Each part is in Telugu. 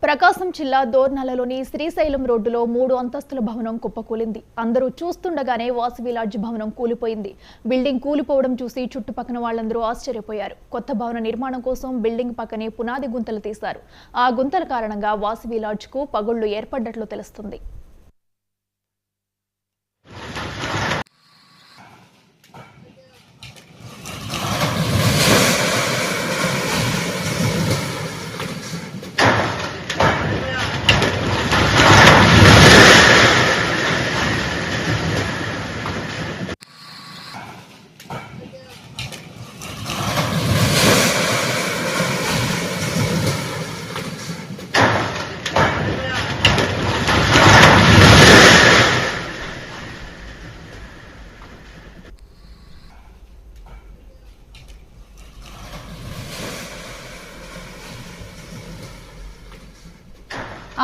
ప్రకాశం జిల్లా దోర్నలలోని శ్రీశైలం రోడ్డులో 3 అంతస్తుల భవనం కుప్పకూలింది. అందరూ చూస్తుండగానే వాసవి లాడ్జ్ భవనం కూలిపోయింది. బిల్డింగ్ కూలిపోవడం చూసి చుట్టుపక్కల వాళ్ళందరూ ఆశ్చర్యపోయారు. కొత్త భవన నిర్మాణం కోసం బిల్డింగ్ పక్కనే పునాది గుంతలు తీశారు. ఆ గుంతల కారణంగా వాసవి లాడ్జ్కు పగుళ్లు ఏర్పడ్డట్లు తెలుస్తుంది.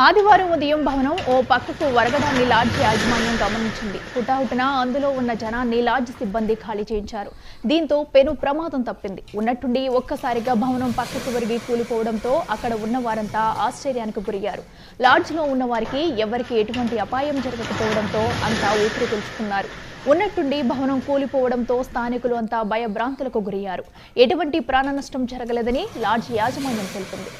ఆదివారం ఉదయం భవనం ఓ పక్కకు వరగడాన్ని లాడ్జ్ యాజమాన్యం గమనించింది. హుటాహుటిన అందులో ఉన్న జనాన్ని లాడ్జ్ సిబ్బంది ఖాళీ చేయించారు. దీంతో పెను ప్రమాదం తప్పింది. ఉన్నట్టుండి ఒక్కసారిగా భవనం పక్కకు వరిగి కూలిపోవడంతో అక్కడ ఉన్న వారంతా ఆశ్చర్యానికి గురయ్యారు. లాడ్జ్లో ఉన్న వారికి ఎవరికి ఎటువంటి అపాయం జరగకపోవడంతో అంతా ఊపిరి పీల్చుకున్నారు. ఉన్నట్టుండి భవనం కూలిపోవడంతో స్థానికులు అంతా భయభ్రాంతులకు గురయ్యారు. ఎటువంటి ప్రాణ నష్టం జరగలేదని లాడ్జ్ యాజమాన్యం తెలిపింది.